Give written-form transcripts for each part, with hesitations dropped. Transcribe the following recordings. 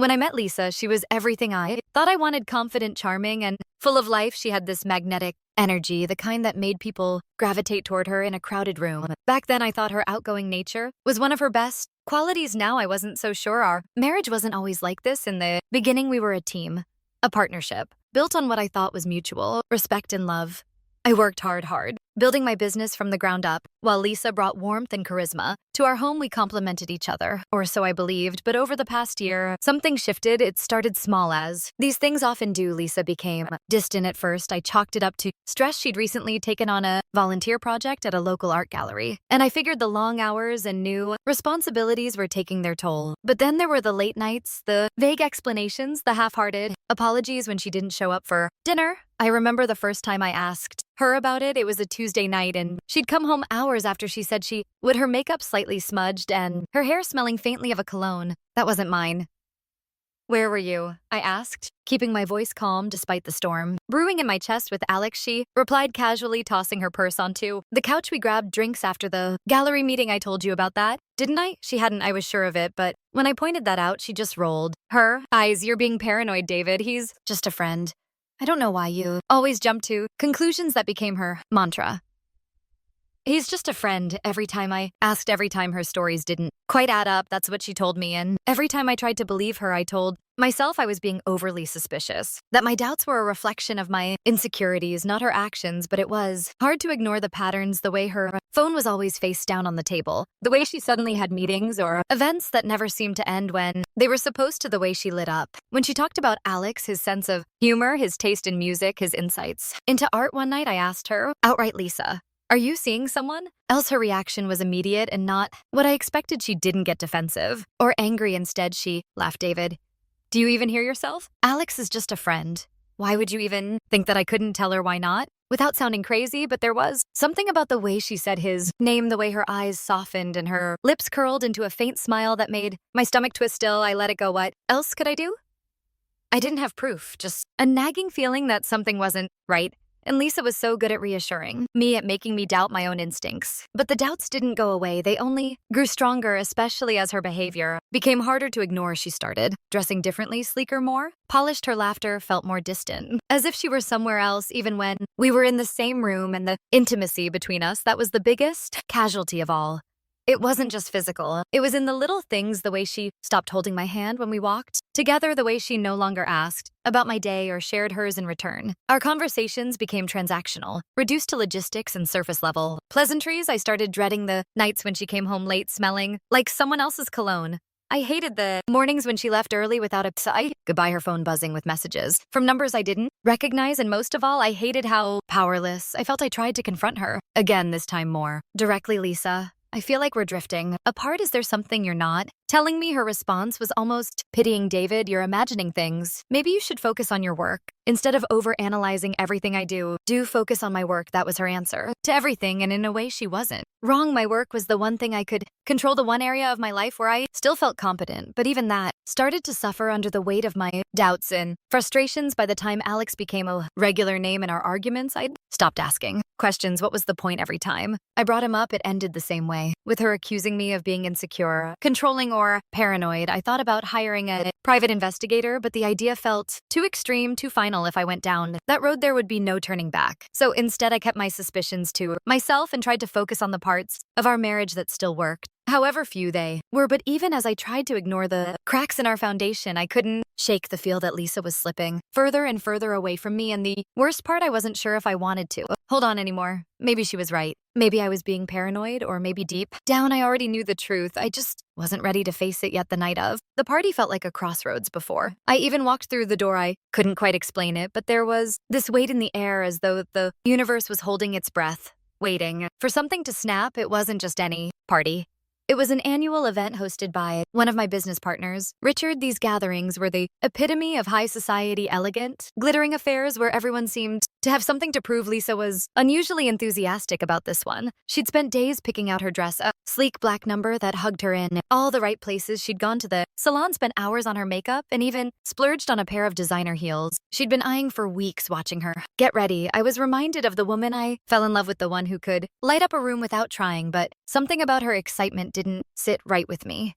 When I met Lisa, she was everything I thought I wanted: confident, charming, and full of life. She had this magnetic energy, the kind that made people gravitate toward her in a crowded room. Back then, I thought her outgoing nature was one of her best qualities. Now, I wasn't so sure. Our marriage wasn't always like this. In the beginning, we were a team, a partnership, built on what I thought was mutual respect and love. I worked hard, building my business from the ground up, while Lisa brought warmth and charisma. To our home, we complemented each other, or so I believed, but over the past year, something shifted. It started small, as these things often do. Lisa became distant at first. I chalked it up to stress. She'd recently taken on a volunteer project at a local art gallery, and I figured the long hours and new responsibilities were taking their toll. But then there were the late nights, the vague explanations, the half-hearted apologies when she didn't show up for dinner. I remember the first time I asked her about it. It was a Tuesday night, and she'd come home hours after. She said she would her makeup slightly smudged and her hair smelling faintly of a cologne. That wasn't mine. "Where were you?" I asked, keeping my voice calm despite the storm brewing in my chest. "With Alex," she replied casually, tossing her purse onto the couch. "We grabbed drinks after the gallery meeting. I told you about that, didn't I?" She hadn't. I was sure of it, but when I pointed that out, she just rolled her eyes. "You're being paranoid, David. He's just a friend." I don't know why you always jump to conclusions. That became her mantra. "He's just a friend." Every time I asked, every time her stories didn't quite add up, that's what she told me. And every time I tried to believe her, I told myself I was being overly suspicious, that my doubts were a reflection of my insecurities, not her actions. But it was hard to ignore the patterns, the way her phone was always face down on the table, the way she suddenly had meetings or events that never seemed to end when they were supposed to, the way she lit up when she talked about Alex, his sense of humor, his taste in music, his insights into art. One night I asked her outright, "Lisa, are you seeing someone else?" Her reaction was immediate and not what I expected. She didn't get defensive or angry. Instead, she laughed. "David, do you even hear yourself? Alex is just a friend. Why would you even think that?" I couldn't tell her why not without sounding crazy, but there was something about the way she said his name, the way her eyes softened and her lips curled into a faint smile that made my stomach twist. Still, I let it go. What else could I do? I didn't have proof, just a nagging feeling that something wasn't right. And Lisa was so good at reassuring me, at making me doubt my own instincts. But the doubts didn't go away. They only grew stronger, especially as her behavior became harder to ignore. She started dressing differently, sleeker, more polished. Her laughter felt more distant, as if she were somewhere else, even when we were in the same room. And the intimacy between us, that was the biggest casualty of all. It wasn't just physical. It was in the little things, the way she stopped holding my hand when we walked together, the way she no longer asked about my day or shared hers in return. Our conversations became transactional, reduced to logistics and surface level pleasantries. I started dreading the nights when she came home late, smelling like someone else's cologne. I hated the mornings when she left early without a goodbye, her phone buzzing with messages from numbers I didn't recognize. And most of all, I hated how powerless I felt. I tried to confront her again, this time more directly. "Lisa, I feel like we're drifting apart. Is there something you're not telling me?" Her response was almost pitying. "David, you're imagining things. Maybe you should focus on your work instead of overanalyzing everything I do. Do focus on my work." That was her answer to everything, and in a way she wasn't wrong. My work was the one thing I could control, the one area of my life where I still felt competent. But even that started to suffer under the weight of my doubts and frustrations. By the time Alex became a regular name in our arguments, I'd stopped asking questions. What was the point? Every time I brought him up, it ended the same way, with her accusing me of being insecure, controlling, or paranoid. I thought about hiring a private investigator, but the idea felt too extreme, too final. If I went down that road, there would be no turning back. So instead, I kept my suspicions to myself and tried to focus on the parts of our marriage that still worked, however few they were. But even as I tried to ignore the cracks in our foundation, I couldn't shake the feel that Lisa was slipping further and further away from me. And the worst part, I wasn't sure if I wanted to hold on anymore. Maybe she was right. Maybe I was being paranoid, or maybe deep down I already knew the truth. I just wasn't ready to face it yet. The night of the party felt like a crossroads before I even walked through the door. I couldn't quite explain it, but there was this weight in the air, as though the universe was holding its breath, waiting for something to snap. It wasn't just any party. It was an annual event hosted by one of my business partners, Richard. These gatherings were the epitome of high society, elegant, glittering affairs where everyone seemed to have something to prove. Lisa was unusually enthusiastic about this one. She'd spent days picking out her dress, a sleek black number that hugged her in all the right places. She'd gone to the salon, spent hours on her makeup, and even splurged on a pair of designer heels she'd been eyeing for weeks. Watching her get ready, I was reminded of the woman I fell in love with, the one who could light up a room without trying, but something about her excitement didn't sit right with me.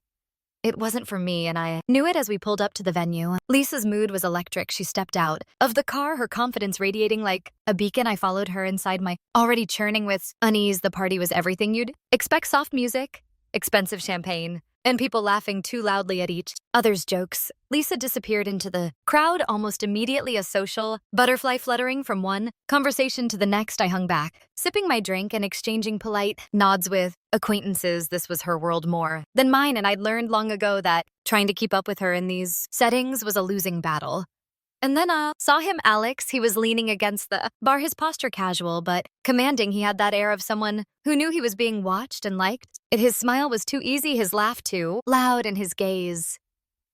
it wasn't for me, and I knew it as we pulled up to the venue. Lisa's mood was electric. She stepped out of the car, her confidence radiating like a beacon. I followed her inside, my already churning with unease. The party was everything you'd expect: soft music, expensive champagne, and people laughing too loudly at each other's jokes. Lisa disappeared into the crowd almost immediately, a social butterfly fluttering from one conversation to the next. I hung back, sipping my drink and exchanging polite nods with acquaintances. This was her world more than mine, and I'd learned long ago that trying to keep up with her in these settings was a losing battle. And then saw him, Alex. He was leaning against the bar, his posture casual but commanding. He had that air of someone who knew he was being watched and liked. His smile was too easy, his laugh too loud, and his gaze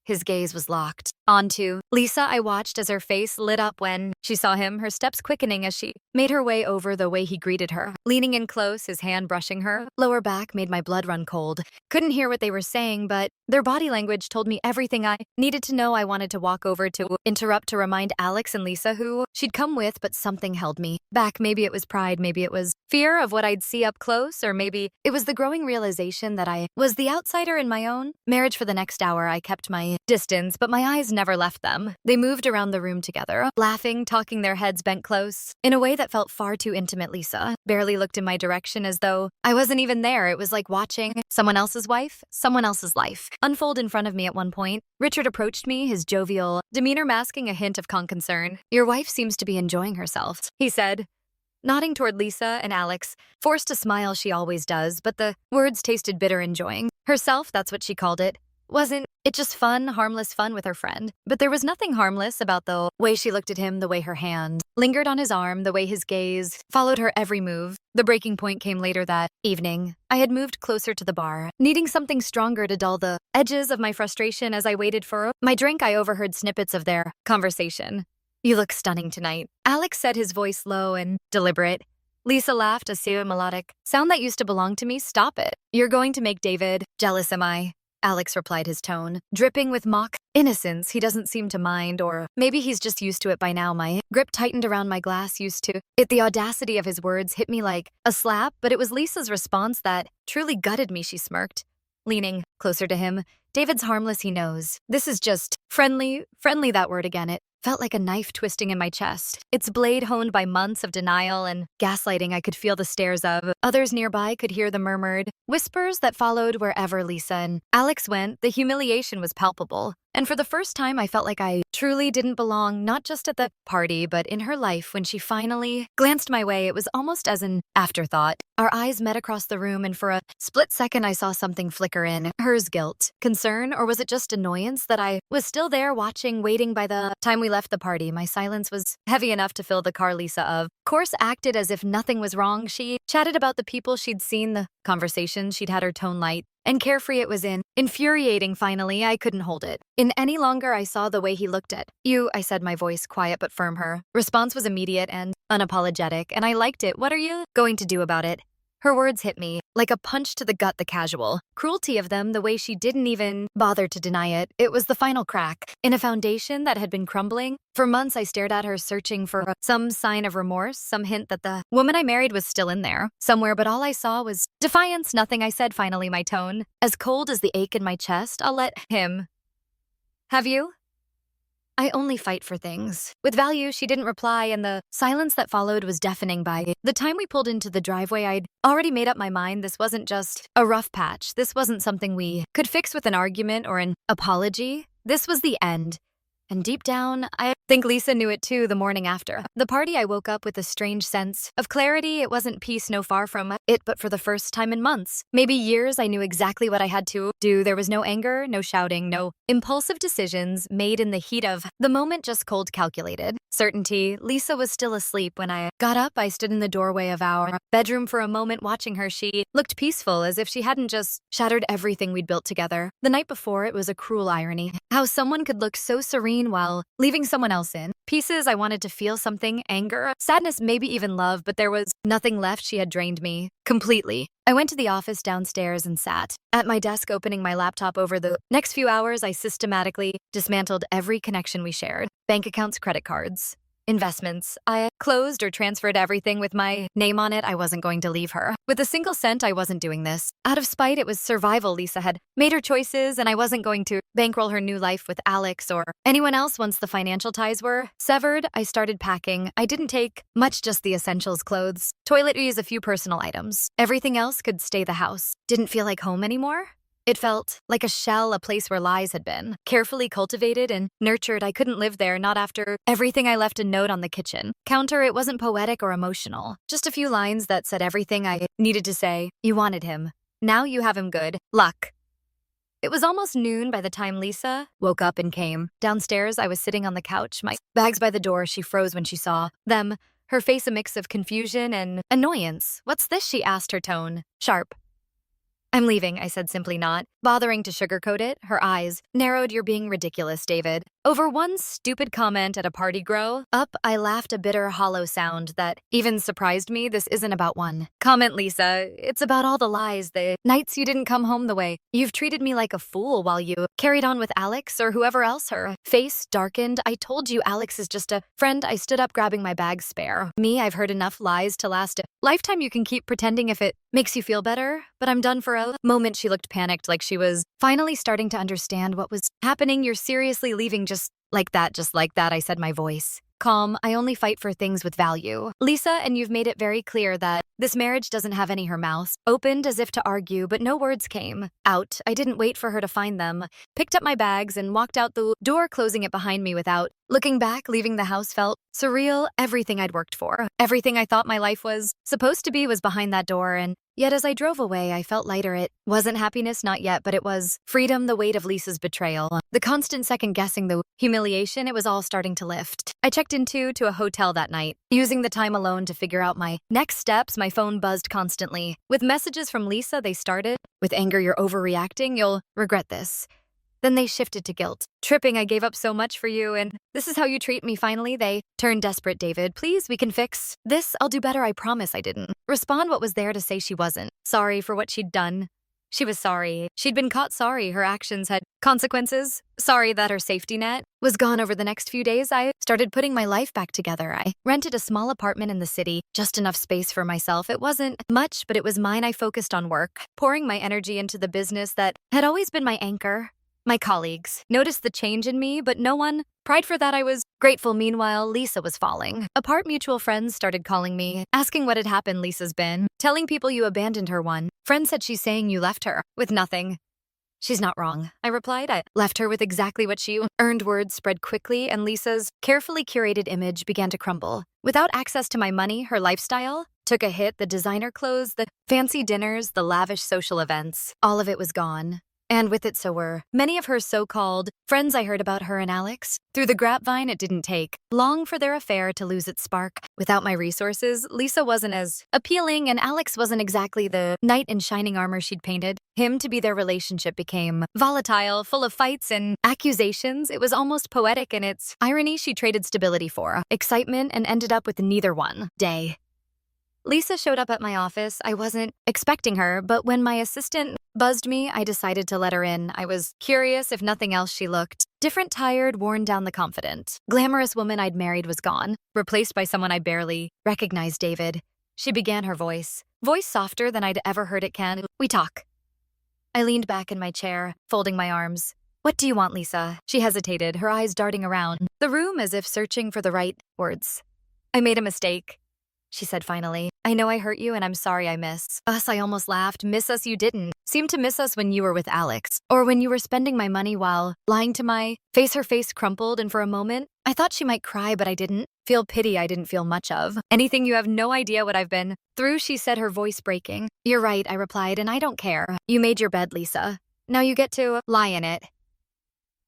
was locked onto Lisa. I watched as her face lit up when she saw him, her steps quickening as she made her way over. The way he greeted her, leaning in close, his hand brushing her lower back, made my blood run cold. Couldn't hear what they were saying, but their body language told me everything I needed to know. I wanted to walk over to interrupt, to remind Alex and Lisa who she'd come with, but something held me back. Maybe it was pride, maybe it was fear of what I'd see up close, or maybe it was the growing realization that I was the outsider in my own marriage. For the next hour, I kept my distance, but my eyes never left them. They moved around the room together, laughing, talking, their heads bent close in a way that felt far too intimate. Lisa barely looked in my direction, as though I wasn't even there. It was like watching someone else's life unfold in front of me. At one point, Richard approached me, his jovial demeanor masking a hint of concern. "Your wife seems to be enjoying herself," he said, nodding toward Lisa and Alex. Forced a smile, she always does, but the words tasted bitter. Enjoying herself, that's what she called it. Wasn't it just fun, harmless fun with her friend? But there was nothing harmless about the way she looked at him, the way her hand lingered on his arm, the way his gaze followed her every move. The breaking point came later that evening. I had moved closer to the bar, needing something stronger to dull the edges of my frustration. As I waited for my drink, I overheard snippets of their conversation. "You look stunning tonight," Alex said, his voice low and deliberate. Lisa laughed, a silly melodic sound that used to belong to me. "Stop it. You're going to make David jealous, am I?" Alex replied, his tone dripping with mock innocence. "He doesn't seem to mind, or maybe he's just used to it by now." My grip tightened around my glass. "Used to it." The audacity of his words hit me like a slap, but it was Lisa's response that truly gutted me. She smirked, leaning closer to him. "David's harmless, he knows. This is just friendly, that word again. It felt like a knife twisting in my chest, its blade honed by months of denial and gaslighting. I could feel the stares of others nearby, could hear the murmured whispers that followed wherever Lisa and Alex went. The humiliation was palpable, and for the first time I felt like I truly didn't belong, not just at the party, but in her life. When she finally glanced my way, it was almost as an afterthought. Our eyes met across the room, and for a split second I saw something flicker in hers. Guilt, concern, or was it just annoyance that I was still there watching, waiting? By the time we left the party, my silence was heavy enough to fill the car. Lisa, of course, acted as if nothing was wrong. She chatted about the people she'd seen, the conversations she'd had, her tone light and carefree. It was infuriating. Finally, I couldn't hold it in any longer. I saw the way he looked at you, I said, my voice quiet but firm. Her response was immediate and unapologetic, and I liked it. "What are you going to do about it?" Her words hit me like a punch to the gut, the casual cruelty of them, the way she didn't even bother to deny it. It was the final crack in a foundation that had been crumbling. For months, I stared at her, searching for some sign of remorse, some hint that the woman I married was still in there somewhere, but all I saw was defiance. "Nothing," I said finally, my tone as cold as the ache in my chest. "I'll let him have you. I only fight for things with value." She didn't reply, and the silence that followed was deafening. By the time we pulled into the driveway, I'd already made up my mind. This wasn't just a rough patch. This wasn't something we could fix with an argument or an apology. This was the end. And deep down, I think Lisa knew it too. The morning after the party, I woke up with a strange sense of clarity. It wasn't peace, no, far from it, but for the first time in months, maybe years, I knew exactly what I had to do. There was no anger, no shouting, no impulsive decisions made in the heat of the moment, just cold, calculated certainty. Lisa was still asleep when I got up. I stood in the doorway of our bedroom for a moment, watching her. She looked peaceful, as if she hadn't just shattered everything we'd built together the night before. It was a cruel irony how someone could look so serene while leaving someone else in pieces. I wanted to feel something, anger, sadness, maybe even love, but there was nothing left. She had drained me completely. I went to the office downstairs and sat at my desk, opening my laptop. Over the next few hours, I systematically dismantled every connection we shared: bank accounts, credit cards, investments. I closed or transferred everything with my name on it. I wasn't going to leave her. With a single cent, I wasn't doing this. Out of spite, it was survival. Lisa had made her choices, and I wasn't going to bankroll her new life with Alex or anyone else once the financial ties were severed. I started packing. I didn't take much, just the essentials: clothes, toiletries, a few personal items. Everything else could stay the house. Didn't feel like home anymore. It felt like a shell, a place where lies had been. Carefully cultivated and nurtured, I couldn't live there, not after everything. I left a note on the kitchen counter. It wasn't poetic or emotional. Just a few lines that said everything I needed to say. You wanted him. Now you have him. Good luck. It was almost noon by the time Lisa woke up and came. Downstairs, I was sitting on the couch, my bags by the door. She froze when she saw them, her face a mix of confusion and annoyance. What's this? She asked, her tone sharp. I'm leaving, I said, simply, not bothering to sugarcoat it. Her eyes narrowed. You're being ridiculous, David. Over one stupid comment at a party grow up, I laughed, a bitter, hollow sound that even surprised me. This isn't about one comment, Lisa. It's about all the lies, the nights you didn't come home the way you've treated me, like a fool while you carried on with Alex or whoever else. Her face darkened. I told you Alex is just a friend. I stood up, grabbing my bag. Spare me. I've heard enough lies to last a lifetime. You can keep pretending if it makes you feel better, but I'm done. For a moment, she looked panicked, like she was finally starting to understand what was happening. You're seriously leaving just like that? Just like that, I said, my voice calm. I only fight for things with value, Lisa, and you've made it very clear that this marriage doesn't have any. Her mouth opened as if to argue, but no words came out. I didn't wait for her to find them, picked up my bags and walked out the door, closing it behind me without looking back. Leaving the house felt surreal. Everything I'd worked for, everything I thought my life was supposed to be, was behind that door, and yet as I drove away, I felt lighter. It wasn't happiness, not yet, but it was freedom. The weight of Lisa's betrayal, the constant second-guessing, the humiliation, it was all starting to lift. I checked into a hotel that night, using the time alone to figure out my next steps. My phone buzzed constantly with messages from Lisa. They started with anger. You're overreacting. You'll regret this. Then they shifted to guilt. Tripping. I gave up so much for you, and this is how you treat me. Finally, they turned desperate. David, please, we can fix this. I'll do better, I promise. I didn't respond. What was there to say? She wasn't sorry for what she'd done. She was sorry she'd been caught, sorry her actions had consequences, sorry that her safety net was gone. Over the next few days, I started putting my life back together. I rented a small apartment in the city, just enough space for myself. It wasn't much, but it was mine. I focused on work, pouring my energy into the business that had always been my anchor. My colleagues noticed the change in me, but no one pried for that. I was grateful. Meanwhile, Lisa was falling apart. Mutual friends started calling me, asking what had happened. Lisa's been telling people you abandoned her. One friend said she's saying you left her with nothing. She's not wrong, I replied. I left her with exactly what she earned. Words spread quickly, and Lisa's carefully curated image began to crumble. Without access to my money, her lifestyle took a hit. The designer clothes, the fancy dinners, the lavish social events, all of it was gone. And with it, so were many of her so-called friends. I heard about her and Alex through the grapevine. It didn't take long for their affair to lose its spark. Without my resources, Lisa wasn't as appealing, and Alex wasn't exactly the knight in shining armor she'd painted him to be. Their relationship became volatile, full of fights and accusations. It was almost poetic in its irony. She traded stability for excitement and ended up with neither. One day, Lisa showed up at my office. I wasn't expecting her, but when my assistant buzzed me, I decided to let her in. I was curious. If nothing else, she looked different, tired, worn down. The confident, glamorous woman I'd married was gone, replaced by someone I barely recognized. David, she began, her voice softer than I'd ever heard it. Can we talk? I leaned back in my chair, folding my arms. What do you want, Lisa? She hesitated, her eyes darting around the room as if searching for the right words. I made a mistake, she said finally. I know I hurt you, and I'm sorry. I miss us. I almost laughed. Miss us? You didn't seem to miss us when you were with Alex, or when you were spending my money while lying to my face. Her face crumpled, and for a moment, I thought she might cry, but I didn't feel pity. I didn't feel much of anything. You have no idea what I've been through, she said, her voice breaking. You're right, I replied, and I don't care. You made your bed, Lisa. Now you get to lie in it.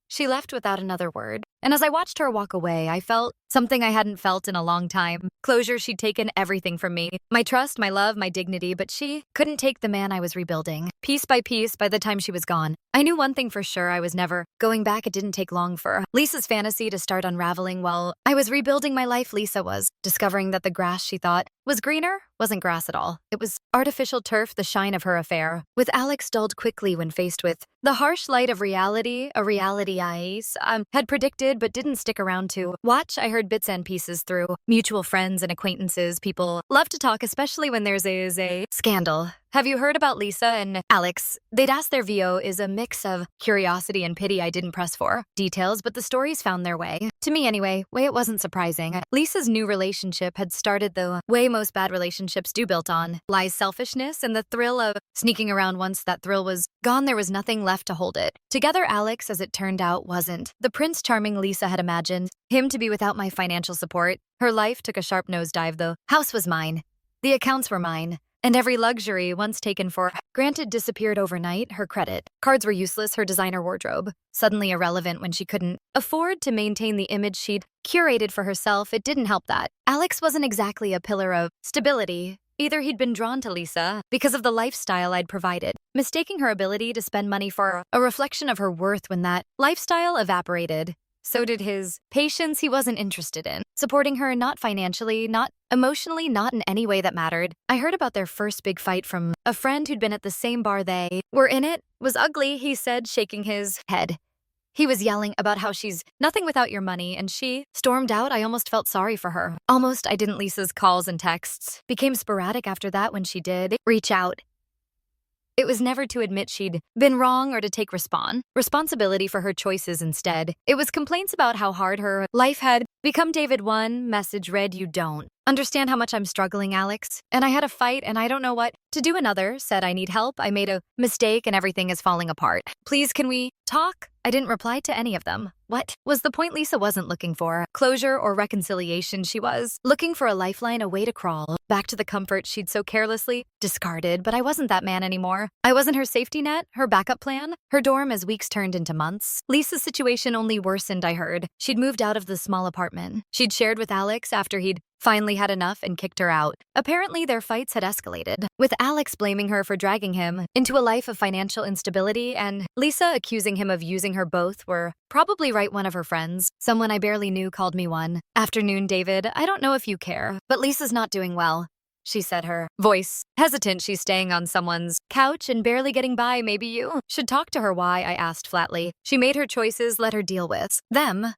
She left without another word, and as I watched her walk away, I felt something I hadn't felt in a long time. Closure. She'd taken everything from me. My trust, my love, my dignity, but she couldn't take the man I was rebuilding. Piece by piece, by the time she was gone, I knew one thing for sure: I was never going back. It didn't take long for Lisa's fantasy to start unraveling while I was rebuilding my life. Lisa was discovering that the grass she thought was greener wasn't grass at all. It was artificial turf, the shine of her affair. With Alex dulled quickly when faced with the harsh light of reality, a reality I had predicted but didn't stick around to watch. I heard bits and pieces through mutual friends and acquaintances. People love to talk, especially when there's a scandal. Have you heard about Lisa and Alex? They'd asked their VO is a mix of curiosity and pity. I didn't press for details, but the stories found their way. To me anyway, it wasn't surprising. Lisa's new relationship had started the way most bad relationships do, built on lies, selfishness, and the thrill of sneaking around. Once that thrill was gone, there was nothing left to hold it together. Alex, as it turned out, wasn't the Prince Charming Lisa had imagined him to be. Without my financial support, her life took a sharp nosedive. The house was mine, the accounts were mine, and every luxury once taken for granted disappeared overnight. Her credit cards were useless, her designer wardrobe suddenly irrelevant when she couldn't afford to maintain the image she'd curated for herself. It didn't help that Alex wasn't exactly a pillar of stability. Either he'd been drawn to Lisa because of the lifestyle I'd provided, mistaking her ability to spend money for a reflection of her worth. When that lifestyle evaporated, so did his patience. He wasn't interested in supporting her, not financially, not emotionally, not in any way that mattered. I heard about their first big fight from a friend who'd been at the same bar they were in. It was ugly, he said, shaking his head. He was yelling about how she's nothing without your money, and she stormed out. I almost felt sorry for her. Almost I didn't. Lisa's calls and texts became sporadic after that. When she did reach out, it was never to admit she'd been wrong or to take responsibility for her choices. Instead, it was complaints about how hard her life had become. David, one message read, "You don't understand how much I'm struggling, Alex, and I had a fight and I don't know what to do." Another said, "I need help. I made a mistake and everything is falling apart. Please, can we talk?" I didn't reply to any of them. What was the point? Lisa wasn't looking for closure or reconciliation. She was looking for a lifeline, a way to crawl back to the comfort she'd so carelessly discarded. But I wasn't that man anymore. I wasn't her safety net, her backup plan, her dorm as weeks turned into months. Lisa's situation only worsened. I heard she'd moved out of the small apartment she'd shared with Alex after he'd finally had enough and kicked her out. Apparently, their fights had escalated, with Alex blaming her for dragging him into a life of financial instability and Lisa accusing him of using her. Both were probably right. One of her friends, someone I barely knew, called me one afternoon. "David, I don't know if you care, but Lisa's not doing well," she said, her voice hesitant. "She's staying on someone's couch and barely getting by. Maybe you should talk to her." "Why?" I asked flatly. "She made her choices, let her deal with them."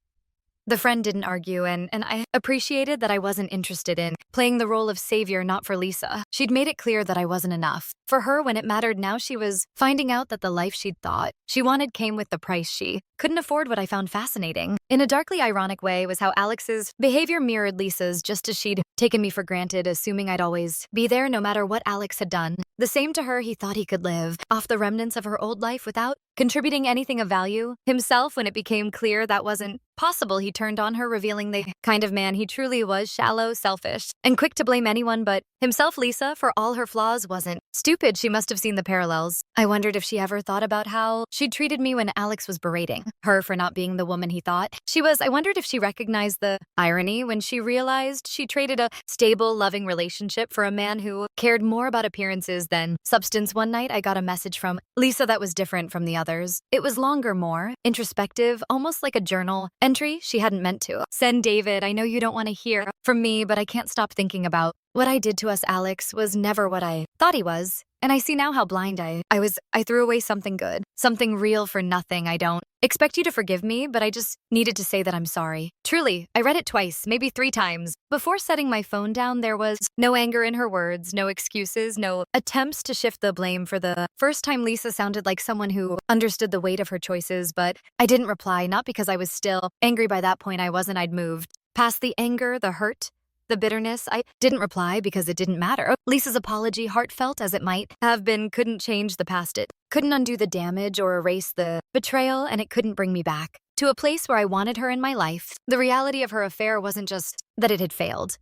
The friend didn't argue, and I appreciated that I wasn't interested in playing the role of savior, not for Lisa. She'd made it clear that I wasn't enough for her when it mattered. Now she was finding out that the life she'd thought she wanted came with the price she couldn't afford. What I found fascinating, in a darkly ironic way, was how Alex's behavior mirrored Lisa's, just as she'd taken me for granted, assuming I'd always be there no matter what Alex had done. The same to her. He thought he could live off the remnants of her old life without contributing anything of value himself. When it became clear that wasn't possible, he turned on her, revealing the kind of man he truly was: shallow, selfish, and quick to blame anyone but himself. Lisa, for all her flaws, wasn't stupid. She must have seen the parallels. I wondered if she ever thought about how she'd treated me when Alex was berating her for not being the woman he thought she was. I wondered if she recognized the irony when she realized she traded a stable, loving relationship for a man who cared more about appearances than substance. One night, I got a message from Lisa that was different from the others. It was longer, more introspective, almost like a journal entry she hadn't meant to send. "David, I know you don't want to hear from me, but I can't stop thinking about what I did to us. Alex was never what I thought he was, and I see now how blind I was. I threw away something good, something real for nothing. I don't expect you to forgive me, but I just needed to say that I'm sorry. Truly." I read it twice, maybe 3 times. Before setting my phone down, there was no anger in her words, no excuses, no attempts to shift the blame. For the first time, Lisa sounded like someone who understood the weight of her choices, but I didn't reply, not because I was still angry. By that point, I wasn't. I'd moved past the anger, the hurt, the bitterness. I didn't reply because it didn't matter. Lisa's apology, heartfelt as it might have been, couldn't change the past. It couldn't undo the damage or erase the betrayal, and it couldn't bring me back to a place where I wanted her in my life. The reality of her affair wasn't just that it had failed.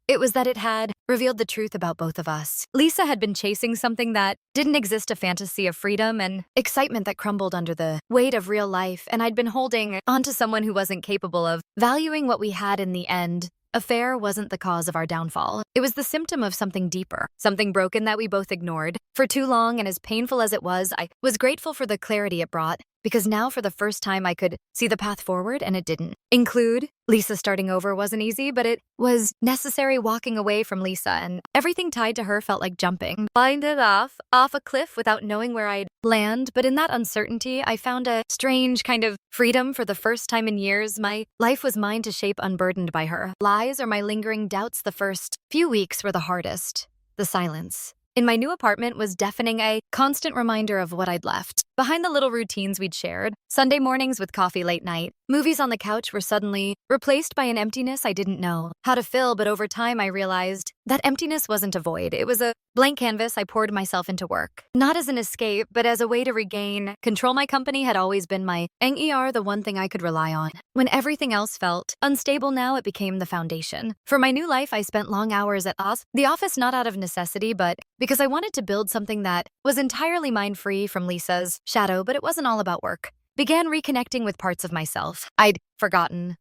It was that it had revealed the truth about both of us. Lisa had been chasing something that didn't exist, a fantasy of freedom and excitement that crumbled under the weight of real life, and I'd been holding onto someone who wasn't capable of valuing what we had. In the end, affair wasn't the cause of our downfall. It was the symptom of something deeper, something broken that we both ignored for too long, and as painful as it was, I was grateful for the clarity it brought. because now for the first time I could see the path forward and it didn't include Lisa. Starting over wasn't easy, but it was necessary. Walking away from Lisa and everything tied to her felt like jumping. Blinded off a cliff without knowing where I'd land, but in that uncertainty, I found a strange kind of freedom for the first time in years. My life was mine to shape, unburdened by her lies or my lingering doubts. The first few weeks were the hardest. The silence in my new apartment was deafening, a constant reminder of what I'd left behind. The little routines we'd shared, Sunday mornings with coffee, late night movies on the couch, were suddenly replaced by an emptiness I didn't know how to fill. But over time, I realized that emptiness wasn't a void. It was a blank canvas. I poured myself into work, not as an escape, but as a way to regain control. My company had always been my NER, the one thing I could rely on when everything else felt unstable. Now it became the foundation for my new life. I spent long hours at the office, not out of necessity, but because I wanted to build something that was entirely mine, free from Lisa's shadow. But it wasn't all about work. Began reconnecting with parts of myself I'd forgotten.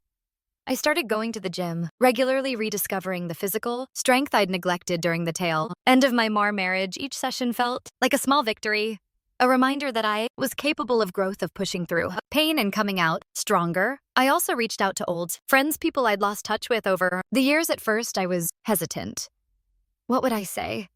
I started going to the gym, regularly rediscovering the physical strength I'd neglected during the tail end of my marriage. Each session felt like a small victory, a reminder that I was capable of growth, of pushing through pain and coming out stronger. I also reached out to old friends, people I'd lost touch with over the years. At first, I was hesitant. What would I say?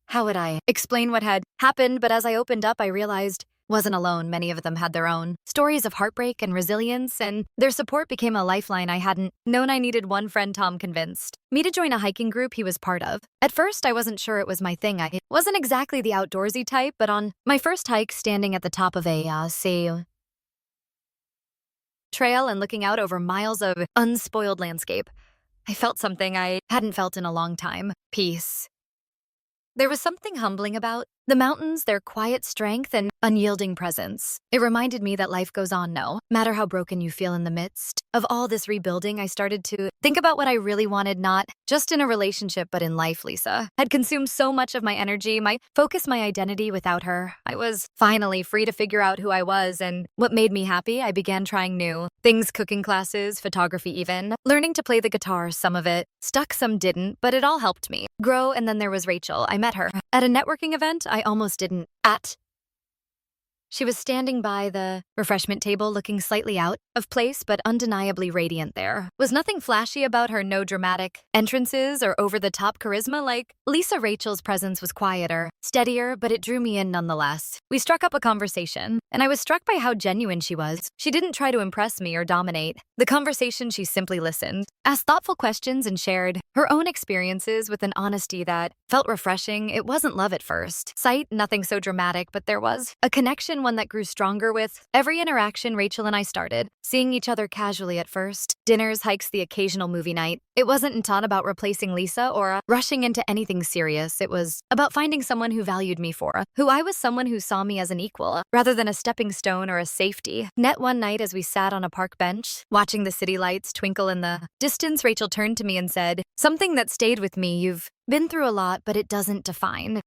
How would I explain what had happened? But as I opened up, I realized wasn't alone. Many of them had their own stories of heartbreak and resilience, and their support became a lifeline I hadn't known I needed. One friend, Tom, convinced me to join a hiking group he was part of. At first, I wasn't sure it was my thing. I wasn't exactly the outdoorsy type, but on my first hike, standing at the top of a trail and looking out over miles of unspoiled landscape, I felt something I hadn't felt in a long time: peace. There was something humbling about the mountains, their quiet strength and unyielding presence. It reminded me that life goes on, no matter how broken you feel. In the midst of all this rebuilding, I started to think about what I really wanted, not just in a relationship, but in life. Lisa had consumed so much of my energy, my focus, my identity. Without her, I was finally free to figure out who I was and what made me happy. I began trying new things, cooking classes, photography, even learning to play the guitar. Some of it stuck, some didn't, but it all helped me grow. And then there was Rachel. I met her at a networking event I almost didn't at. She was standing by the refreshment table, looking slightly out of place, but undeniably radiant. There was nothing flashy about her, no dramatic entrances or over-the-top charisma like Lisa. Rachel's presence was quieter, steadier, but it drew me in nonetheless. We struck up a conversation, and I was struck by how genuine she was. She didn't try to impress me or dominate the conversation. She simply listened, asked thoughtful questions, and shared her own experiences with an honesty that felt refreshing. It wasn't love at first sight, nothing so dramatic, but there was a connection, one that grew stronger with every interaction. Rachel and I started seeing each other casually at first. Dinners, hikes, the occasional movie night. It wasn't until about replacing Lisa or rushing into anything serious. It was about finding someone who valued me for who I was, someone who saw me as an equal rather than a stepping stone or a safety net. One night, as we sat on a park bench, watching the city lights twinkle in the distance, Rachel turned to me and said something that stayed with me. You've been through a lot, but it doesn't define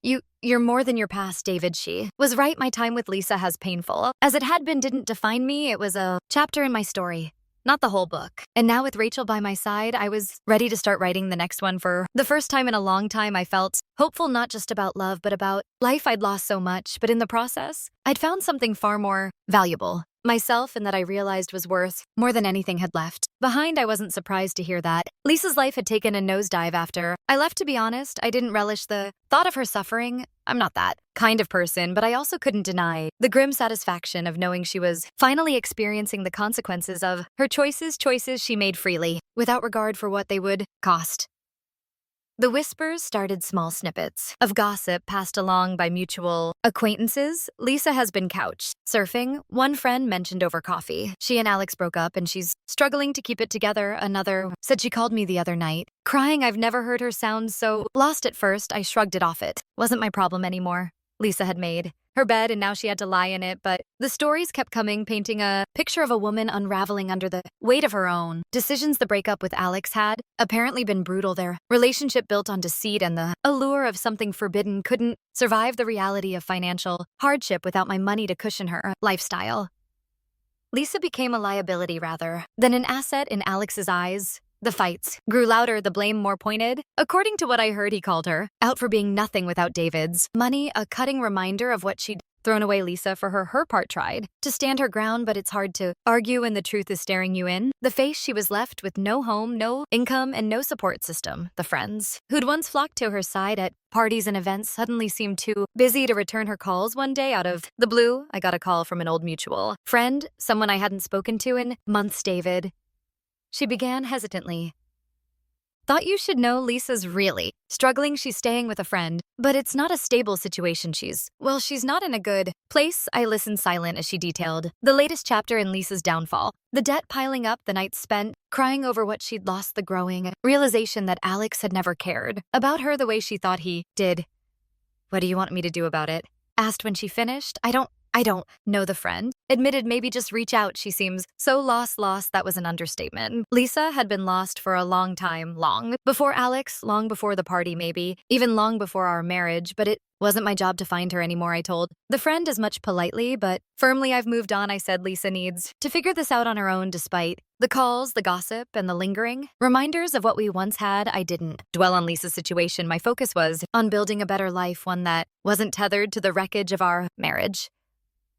you're more than your past, David. She was right. My time with Lisa, as painful as it had been, didn't define me. It was a chapter in my story, not the whole book. And now with Rachel by my side, I was ready to start writing the next one. For the first time in a long time, I felt hopeful, not just about love, but about life. I'd lost so much, but in the process, I'd found something far more valuable: myself, and that I realized was worth more than anything had left behind. I wasn't surprised to hear that Lisa's life had taken a nosedive after I left. To be honest, I didn't relish the thought of her suffering. I'm not that kind of person, but I also couldn't deny the grim satisfaction of knowing she was finally experiencing the consequences of her choices she made freely, without regard for what they would cost. The whispers started, small snippets of gossip passed along by mutual acquaintances. Lisa has been couch surfing. One friend mentioned over coffee she and Alex broke up and she's struggling to keep it together. Another said she called me the other night, crying. I've never heard her sound so lost. At first, I shrugged it off. It wasn't my problem anymore. Lisa had made her bed and now she had to lie in it, but the stories kept coming, painting a picture of a woman unraveling under the weight of her own decisions. The breakup with Alex had apparently been brutal. Their relationship built on deceit and the allure of something forbidden couldn't survive the reality of financial hardship without my money to cushion her lifestyle. Lisa became a liability rather than an asset in Alex's eyes. The fights grew louder, the blame more pointed. According to what I heard, he called her out for being nothing without David's money, a cutting reminder of what she'd thrown away Lisa for her part tried to stand her ground, but it's hard to argue when the truth is staring you in the face. She was left with no home, no income, and no support system. The friends who'd once flocked to her side at parties and events suddenly seemed too busy to return her calls. One day, out of the blue, I got a call from an old mutual friend, someone I hadn't spoken to in months. David, she began hesitantly. Thought you should know Lisa's really struggling. She's staying with a friend, but it's not a stable situation. She's not in a good place. I listened silent as she detailed the latest chapter in Lisa's downfall. The debt piling up, the nights spent crying over what she'd lost, the growing realization that Alex had never cared about her the way she thought he did. What do you want me to do about it? Asked when she finished. I don't know, the friend admitted. Maybe just reach out. She seems so lost. That was an understatement. Lisa had been lost for a long time, long before Alex, long before the party, maybe even long before our marriage, but it wasn't my job to find her anymore, I told the friend as much politely but firmly. I've moved on, I said. Lisa needs to figure this out on her own. Despite the calls, the gossip, and the lingering reminders of what we once had, I didn't dwell on Lisa's situation. My focus was on building a better life, one that wasn't tethered to the wreckage of our marriage.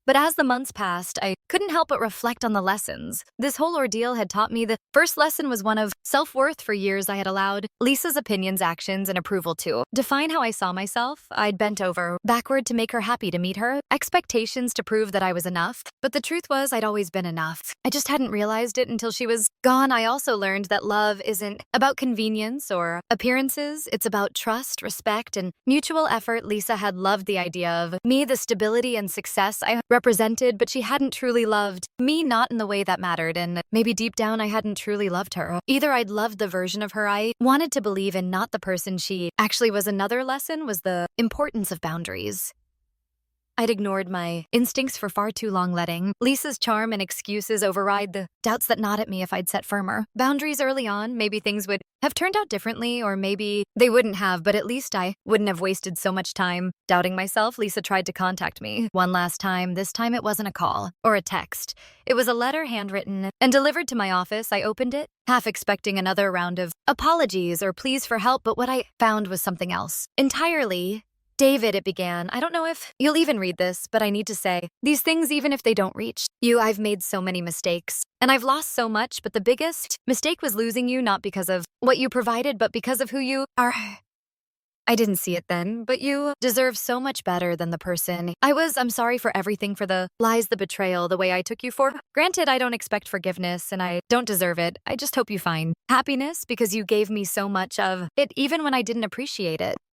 But as the months passed, I couldn't help but reflect on the lessons this whole ordeal had taught me. The first lesson was one of self-worth. For years, I had allowed Lisa's opinions, actions, and approval to define how I saw myself. I'd bent over backward to make her happy, to meet her expectations, to prove that I was enough. But the truth was, I'd always been enough. I just hadn't realized it until she was gone. I also learned that love isn't about convenience or appearances. It's about trust, respect, and mutual effort. Lisa had loved the idea of me, the stability and success I represented, but she hadn't truly loved me, not in the way that mattered, and maybe deep down I hadn't truly loved her. Either I'd loved the version of her I wanted to believe in, not the person she actually was. Another lesson was the importance of boundaries. I'd ignored my instincts for far too long, letting Lisa's charm and excuses override the doubts that gnawed at me. If I'd set firmer boundaries early on, maybe things would have turned out differently, or maybe they wouldn't have, but at least I wouldn't have wasted so much time doubting myself. Lisa tried to contact me one last time. This time it wasn't a call or a text. It was a letter, handwritten and delivered to my office. I opened it, half expecting another round of apologies or pleas for help, but what I found was something else entirely. David, it began. I don't know if you'll even read this, but I need to say these things even if they don't reach you. I've made so many mistakes, and I've lost so much, but the biggest mistake was losing you, not because of what you provided, but because of who you are. I didn't see it then, but you deserve so much better than the person I was. I'm sorry for everything, for the lies, the betrayal, the way I took you for granted. I don't expect forgiveness, and I don't deserve it. I just hope you find happiness because you gave me so much of it, even when I didn't appreciate it.